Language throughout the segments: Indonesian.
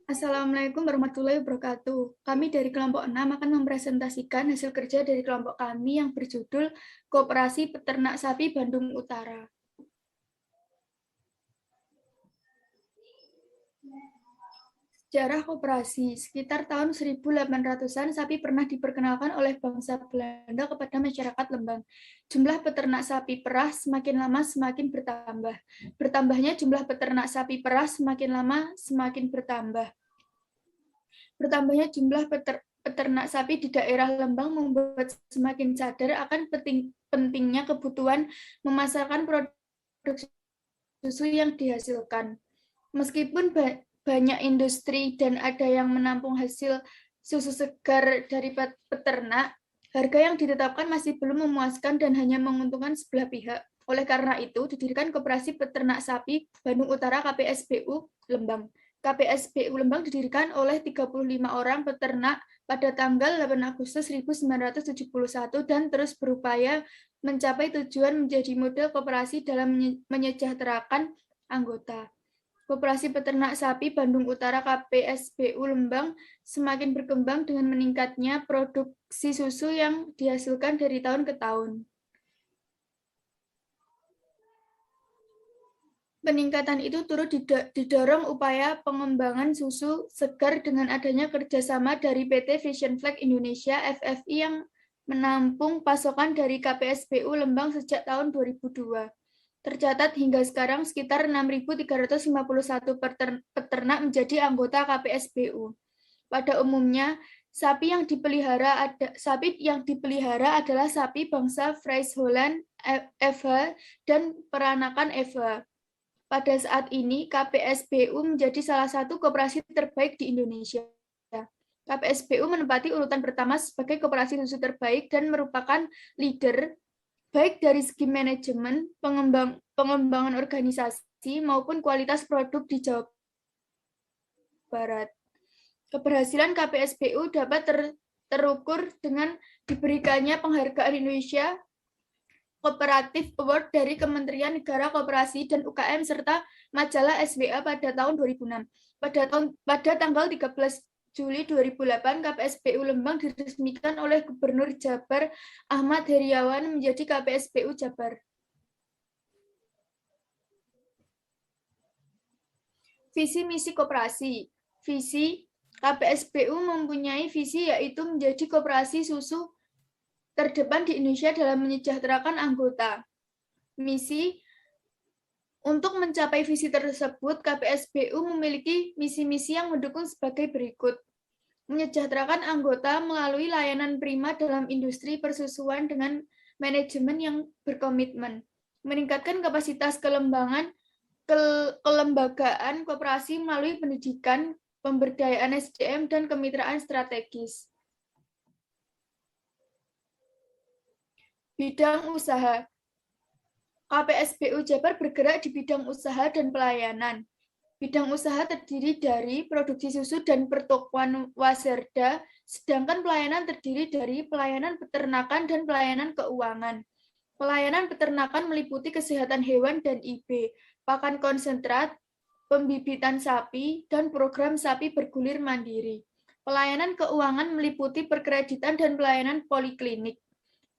Assalamualaikum warahmatullahi wabarakatuh. Kami dari kelompok 6 akan mempresentasikan hasil kerja dari kelompok kami yang berjudul Koperasi Peternak Sapi Bandung Utara. Sejarah koperasi, sekitar tahun 1800-an sapi pernah diperkenalkan oleh bangsa Belanda kepada masyarakat Lembang. Jumlah peternak sapi perah semakin lama semakin bertambah. Bertambahnya jumlah peternak sapi perah semakin lama semakin bertambah. Bertambahnya jumlah peternak sapi di daerah Lembang membuat semakin sadar akan pentingnya kebutuhan memasarkan produk susu yang dihasilkan. Meskipun banyak industri dan ada yang menampung hasil susu segar dari peternak, harga yang ditetapkan masih belum memuaskan dan hanya menguntungkan sebelah pihak. Oleh karena itu, didirikan Koperasi Peternak Sapi Bandung Utara KPSBU Lembang. KPSBU Lembang didirikan oleh 35 orang peternak pada tanggal 8 Agustus 1971 dan terus berupaya mencapai tujuan menjadi model koperasi dalam menyejahterakan anggota. Koperasi Peternak Sapi Bandung Utara KPSBU Lembang semakin berkembang dengan meningkatnya produksi susu yang dihasilkan dari tahun ke tahun. Peningkatan itu turut didorong upaya pengembangan susu segar dengan adanya kerjasama dari PT Vision Flag Indonesia FFI yang menampung pasokan dari KPSBU Lembang sejak tahun 2002. Tercatat hingga sekarang sekitar 6.351 peternak menjadi anggota KPSBU. Pada umumnya, sapi yang dipelihara adalah sapi bangsa Friesholland, FH, dan peranakan FH. Pada saat ini, KPSBU menjadi salah satu koperasi terbaik di Indonesia. KPSBU menempati urutan pertama sebagai koperasi susu terbaik dan merupakan leader baik dari segi manajemen, pengembangan organisasi, maupun kualitas produk di Jawa Barat. Keberhasilan KPSBU dapat terukur dengan diberikannya penghargaan Indonesia Kooperatif Award dari Kementerian Negara Koperasi dan UKM serta majalah SWA pada tahun 2006. Pada tanggal 13 Juli 2008, KPSBU Lembang diresmikan oleh Gubernur Jabar Ahmad Heriawan menjadi KPSBU Jabar. Visi misi koperasi. Visi KPSBU mempunyai visi yaitu menjadi koperasi susu terdepan di Indonesia dalam menyejahterakan anggota. Misi untuk mencapai visi tersebut, KPSBU memiliki misi-misi yang mendukung sebagai berikut. Menyejahterakan anggota melalui layanan prima dalam industri persusuan dengan manajemen yang berkomitmen. Meningkatkan kapasitas kelembagaan koperasi melalui pendidikan, pemberdayaan SDM, dan kemitraan strategis. Bidang usaha. KPSBU Jabar bergerak di bidang usaha dan pelayanan. Bidang usaha terdiri dari produksi susu dan pertokoan waserda, sedangkan pelayanan terdiri dari pelayanan peternakan dan pelayanan keuangan. Pelayanan peternakan meliputi kesehatan hewan dan IB, pakan konsentrat, pembibitan sapi, dan program sapi bergulir mandiri. Pelayanan keuangan meliputi perkreditan dan pelayanan poliklinik.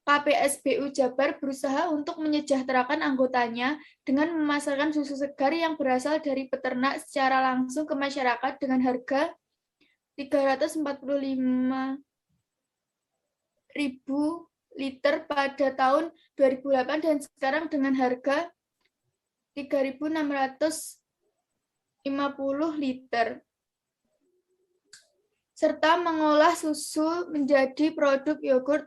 KPSBU Jabar berusaha untuk menyejahterakan anggotanya dengan memasarkan susu segar yang berasal dari peternak secara langsung ke masyarakat dengan harga 345.000 liter pada tahun 2008 dan sekarang dengan harga 3.650 liter. Serta mengolah susu menjadi produk yogurt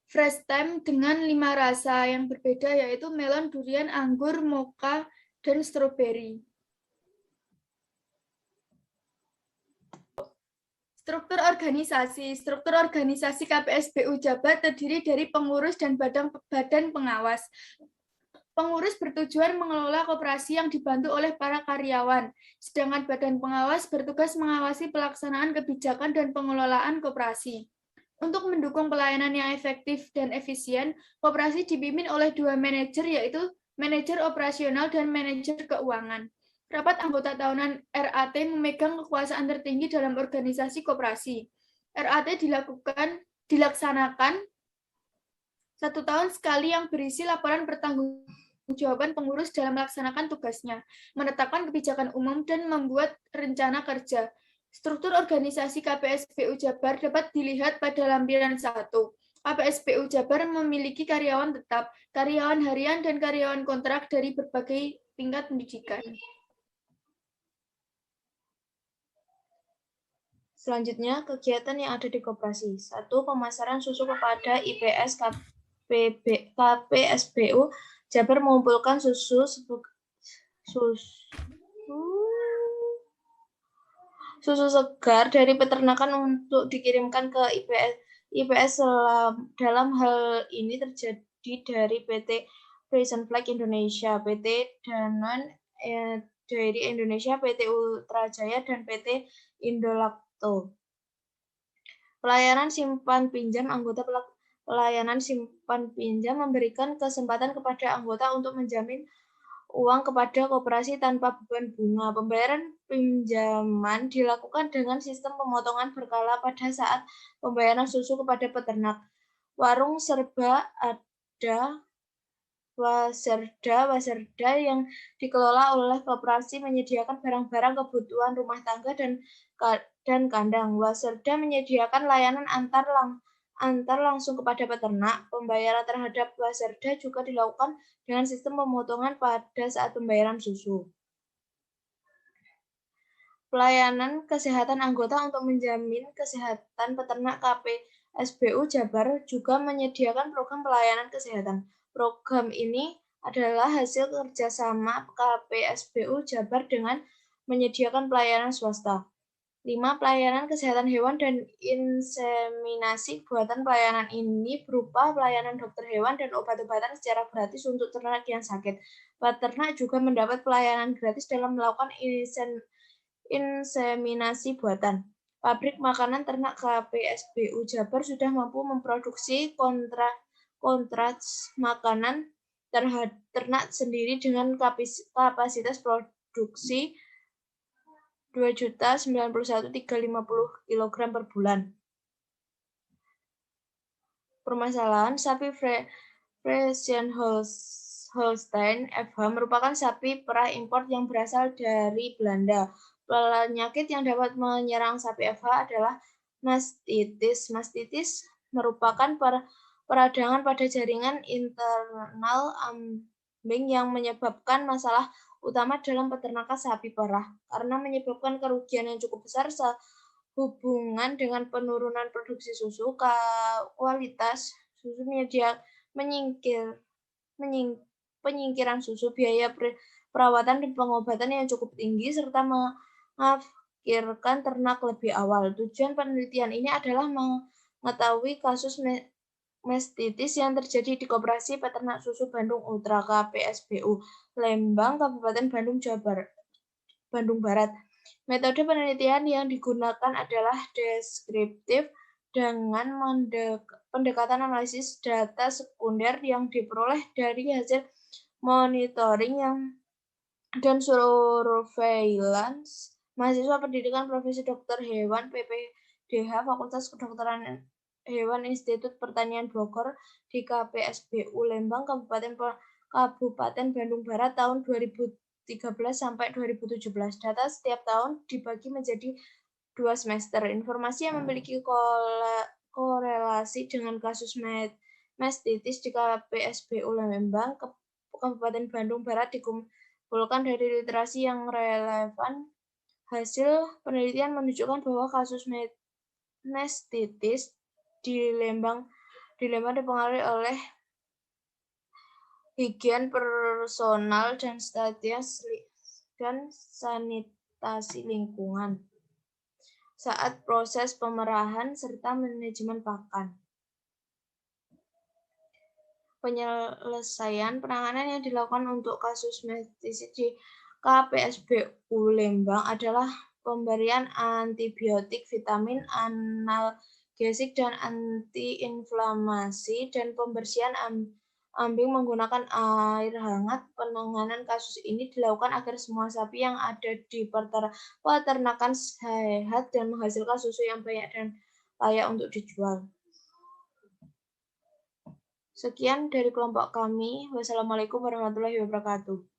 Fresh Time dengan 5 rasa yang berbeda yaitu melon, durian, anggur, mocha, dan stroberi. Struktur organisasi KPSBU Jabar terdiri dari pengurus dan badan pengawas. Pengurus bertujuan mengelola koperasi yang dibantu oleh para karyawan, sedangkan badan pengawas bertugas mengawasi pelaksanaan kebijakan dan pengelolaan koperasi. Untuk mendukung pelayanan yang efektif dan efisien, koperasi dipimpin oleh 2 manajer, yaitu manajer operasional dan manajer keuangan. Rapat anggota tahunan RAT memegang kekuasaan tertinggi dalam organisasi koperasi. RAT dilaksanakan 1 tahun sekali yang berisi laporan pertanggungjawaban pengurus dalam melaksanakan tugasnya, menetapkan kebijakan umum, dan membuat rencana kerja. Struktur organisasi KPSBU Jabar dapat dilihat pada lampiran 1. KPSBU Jabar memiliki karyawan tetap, karyawan harian, dan karyawan kontrak dari berbagai tingkat pendidikan. Selanjutnya, kegiatan yang ada di koperasi. 1. Pemasaran susu kepada IPS KPSBU Jabar mengumpulkan susu segar dari peternakan untuk dikirimkan ke IPS dalam hal ini terjadi dari PT Frisian Flag Indonesia, PT Danone Dairy Indonesia, PT Ultrajaya, dan PT Indolacto. Pelayanan simpan pinjam. Anggota pelayanan simpan pinjam memberikan kesempatan kepada anggota untuk menjamin uang kepada koperasi tanpa beban bunga. Pembayaran pinjaman dilakukan dengan sistem pemotongan berkala pada saat pembayaran susu kepada peternak. Warung serba ada Waserda yang dikelola oleh koperasi menyediakan barang-barang kebutuhan rumah tangga dan kandang. Waserda menyediakan layanan antar langsung kepada peternak. Pembayaran terhadap Waserda juga dilakukan dengan sistem pemotongan pada saat pembayaran susu. Pelayanan kesehatan anggota untuk menjamin kesehatan peternak KPSBU Jabar juga menyediakan program pelayanan kesehatan. Program ini adalah hasil kerjasama KPSBU Jabar dengan menyediakan pelayanan swasta. 5. Pelayanan kesehatan hewan dan inseminasi. Buatan pelayanan ini berupa pelayanan dokter hewan dan obat-obatan secara gratis untuk ternak yang sakit. Peternak juga mendapat pelayanan gratis dalam melakukan inseminasi buatan. Pabrik makanan ternak KPSBU Jabar sudah mampu memproduksi kontrak makanan ternak sendiri dengan kapasitas produksi 2.091.350 kg per bulan. Permasalahan sapi Friesian Holstein FH merupakan sapi perah impor yang berasal dari Belanda. Penyakit yang dapat menyerang sapi FH adalah mastitis. Mastitis merupakan peradangan pada jaringan internal ambing yang menyebabkan masalah utama dalam peternakan sapi perah karena menyebabkan kerugian yang cukup besar sehubungan dengan penurunan produksi susu, kualitas susu, penyingkiran susu, biaya perawatan dan pengobatan yang cukup tinggi, serta mengakhirkan ternak lebih awal. Tujuan penelitian ini adalah mengetahui kasus mastitis yang terjadi di Koperasi Peternak Susu Bandung Ultra KPSBU Lembang, Kabupaten Bandung Barat. Metode penelitian yang digunakan adalah deskriptif dengan pendekatan analisis data sekunder yang diperoleh dari hasil monitoring dan surveillance. Mahasiswa pendidikan profesi dokter hewan PPDH Fakultas Kedokteran Hewan Institut Pertanian Bogor di KPSBU Lembang Kabupaten Bandung Barat tahun 2013 sampai 2017. Data setiap tahun dibagi menjadi 2 semester. Informasi yang memiliki korelasi dengan kasus mastitis di KPSBU Lembang Kabupaten Bandung Barat dikumpulkan dari literasi yang relevan. Hasil penelitian menunjukkan bahwa kasus mastitis di Lembang dipengaruhi oleh higien personal dan sanitasi lingkungan saat proses pemerahan serta manajemen pakan. Penyelesaian penanganan yang dilakukan untuk kasus mastitis di KPSBU Lembang adalah pemberian antibiotik, vitamin, analgesik, dan antiinflamasi, dan pembersihan Ambing menggunakan air hangat. Penanganan kasus ini dilakukan agar semua sapi yang ada di peternakan sehat dan menghasilkan susu yang banyak dan layak untuk dijual. Sekian dari kelompok kami. Wassalamualaikum warahmatullahi wabarakatuh.